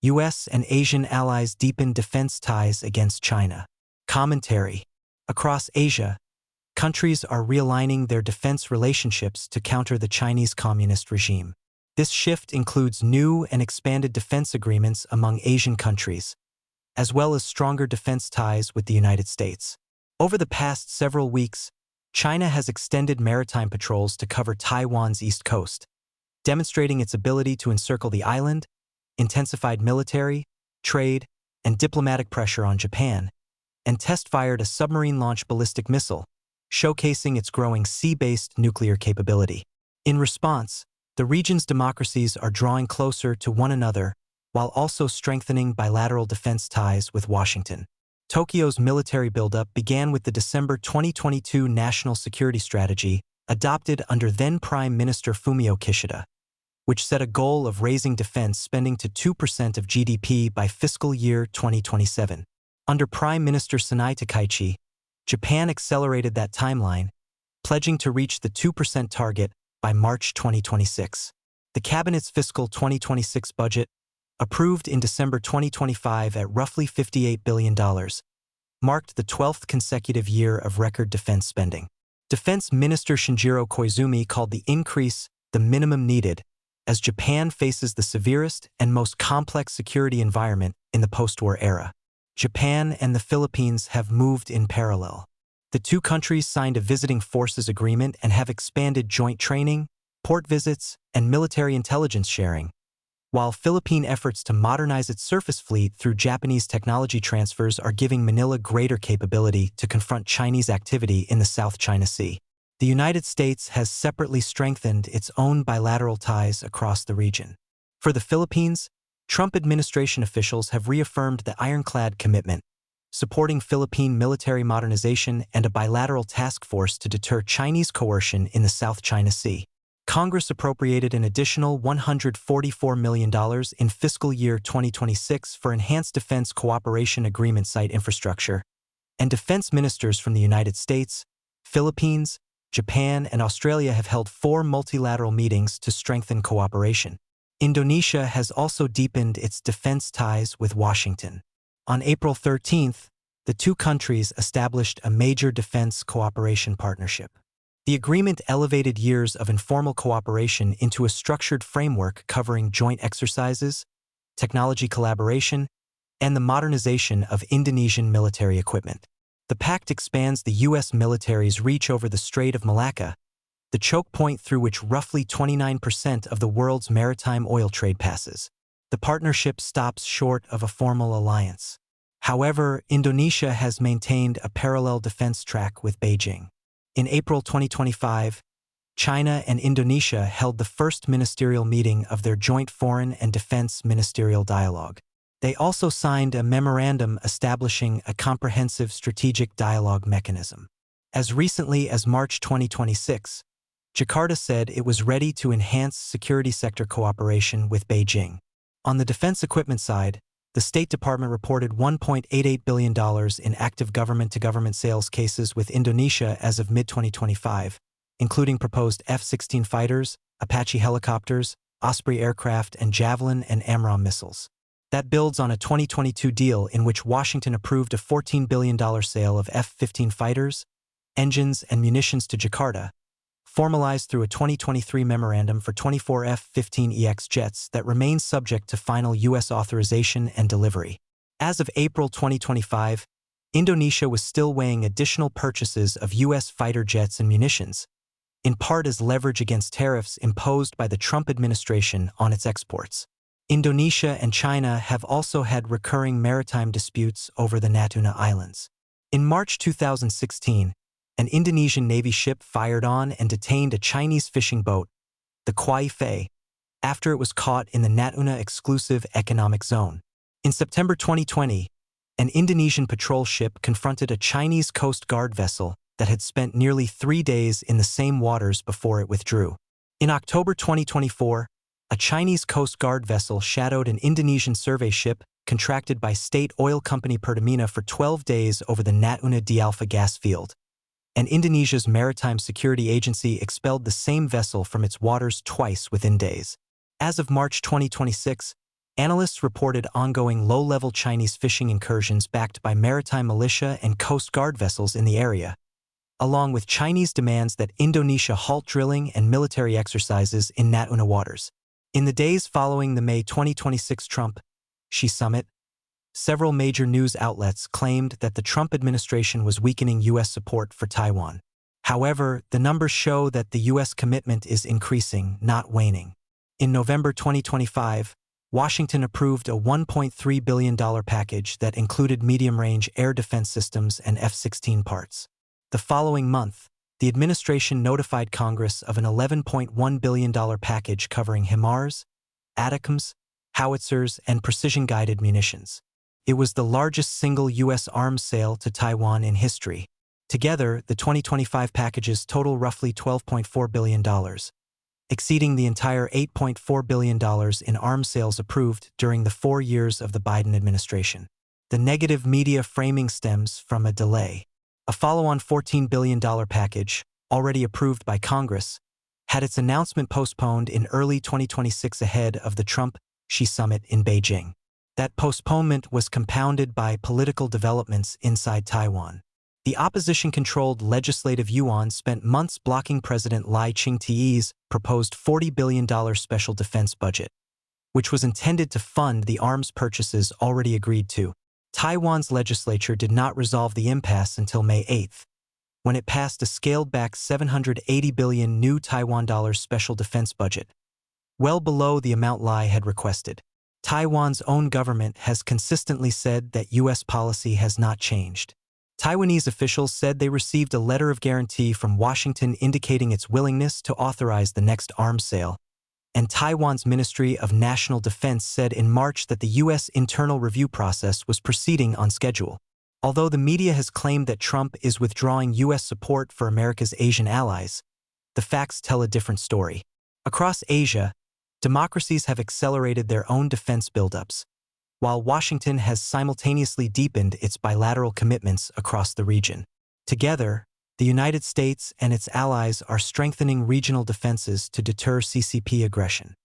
U.S. and Asian allies deepen defense ties against China. Commentary. Across Asia, countries are realigning their defense relationships to counter the Chinese Communist regime. This shift includes new and expanded defense agreements among Asian countries, as well as stronger defense ties with the United States. Over the past several weeks, China has extended maritime patrols to cover Taiwan's east coast, demonstrating its ability to encircle the island, intensified military, trade, and diplomatic pressure on Japan, and test-fired a submarine-launched ballistic missile, showcasing its growing sea-based nuclear capability. In response, the region's democracies are drawing closer to one another while also strengthening bilateral defense ties with Washington. Tokyo's military buildup began with the December 2022 National Security Strategy adopted under then-Prime Minister Fumio Kishida, which set a goal of raising defense spending to 2% of GDP by fiscal year 2027. Under Prime Minister Sanai Takaichi, Japan accelerated that timeline, pledging to reach the 2% target by March 2026. The Cabinet's fiscal 2026 budget, approved in December 2025 at roughly $58 billion, marked the 12th consecutive year of record defense spending. Defense Minister Shinjiro Koizumi called the increase the minimum needed, as Japan faces the severest and most complex security environment in the post-war era. Japan and the Philippines have moved in parallel. The two countries signed a visiting forces agreement and have expanded joint training, port visits, and military intelligence sharing, while Philippine efforts to modernize its surface fleet through Japanese technology transfers are giving Manila greater capability to confront Chinese activity in the South China Sea. The United States has separately strengthened its own bilateral ties across the region. For the Philippines, Trump administration officials have reaffirmed the ironclad commitment, supporting Philippine military modernization and a bilateral task force to deter Chinese coercion in the South China Sea. Congress appropriated an additional $144 million in fiscal year 2026 for enhanced defense cooperation agreement site infrastructure, and defense ministers from the United States, Philippines, Japan, and Australia have held 4 multilateral meetings to strengthen cooperation. Indonesia has also deepened its defense ties with Washington. On April 13th, the two countries established a major defense cooperation partnership. The agreement elevated years of informal cooperation into a structured framework covering joint exercises, technology collaboration, and the modernization of Indonesian military equipment. The pact expands the U.S. military's reach over the Strait of Malacca, the choke point through which roughly 29% of the world's maritime oil trade passes. The partnership stops short of a formal alliance. However, Indonesia has maintained a parallel defense track with Beijing. In April 2025, China and Indonesia held the first ministerial meeting of their joint foreign and defense ministerial dialogue. They also signed a memorandum establishing a comprehensive strategic dialogue mechanism. As recently as March 2026, Jakarta said it was ready to enhance security sector cooperation with Beijing. On the defense equipment side, the State Department reported $1.88 billion in active government-to-government sales cases with Indonesia as of mid-2025, including proposed F-16 fighters, Apache helicopters, Osprey aircraft, and Javelin and AMRAAM missiles. That builds on a 2022 deal in which Washington approved a $14 billion sale of F-15 fighters, engines, and munitions to Jakarta, formalized through a 2023 memorandum for 24 F-15EX jets that remains subject to final U.S. authorization and delivery. As of April 2025, Indonesia was still weighing additional purchases of U.S. fighter jets and munitions, in part as leverage against tariffs imposed by the Trump administration on its exports. Indonesia and China have also had recurring maritime disputes over the Natuna Islands. In March 2016, an Indonesian Navy ship fired on and detained a Chinese fishing boat, the Kwai Fei, after it was caught in the Natuna Exclusive Economic Zone. In September 2020, an Indonesian patrol ship confronted a Chinese Coast Guard vessel that had spent nearly 3 days in the same waters before it withdrew. In October 2024, a Chinese Coast Guard vessel shadowed an Indonesian survey ship contracted by state oil company Pertamina for 12 days over the Natuna D'Alpha gas field, and Indonesia's Maritime Security Agency expelled the same vessel from its waters twice within days. As of March 2026, Analysts reported ongoing low-level Chinese fishing incursions backed by maritime militia and Coast Guard vessels in the area, along with Chinese demands that Indonesia halt drilling and military exercises in Natuna waters. In the days following the May 2026 Trump-Xi summit, several major news outlets claimed that the Trump administration was weakening U.S. support for Taiwan. However, the numbers show that the U.S. commitment is increasing, not waning. In November 2025, Washington approved a $1.3 billion package that included medium-range air defense systems and F-16 parts. The following month, the administration notified Congress of an $11.1 billion package covering HIMARS, ATACMS, howitzers, and precision-guided munitions. It was the largest single U.S. arms sale to Taiwan in history. Together, the 2025 packages total roughly $12.4 billion, exceeding the entire $8.4 billion in arms sales approved during the 4 years of the Biden administration. The negative media framing stems from a delay. A follow-on $14 billion package, already approved by Congress, had its announcement postponed in early 2026 ahead of the Trump-Xi summit in Beijing. That postponement was compounded by political developments inside Taiwan. The opposition-controlled Legislative Yuan spent months blocking President Lai Ching-te's proposed $40 billion special defense budget, which was intended to fund the arms purchases already agreed to. Taiwan's legislature did not resolve the impasse until May 8, when it passed a scaled-back $780 billion new Taiwan dollars special defense budget, well below the amount Lai had requested. Taiwan's own government has consistently said that U.S. policy has not changed. Taiwanese officials said they received a letter of guarantee from Washington indicating its willingness to authorize the next arms sale, and Taiwan's Ministry of National Defense said in March that the U.S. internal review process was proceeding on schedule. Although the media has claimed that Trump is withdrawing U.S. support for America's Asian allies, the facts tell a different story. Across Asia, democracies have accelerated their own defense buildups, while Washington has simultaneously deepened its bilateral commitments across the region. Together, the United States and its allies are strengthening regional defenses to deter CCP aggression.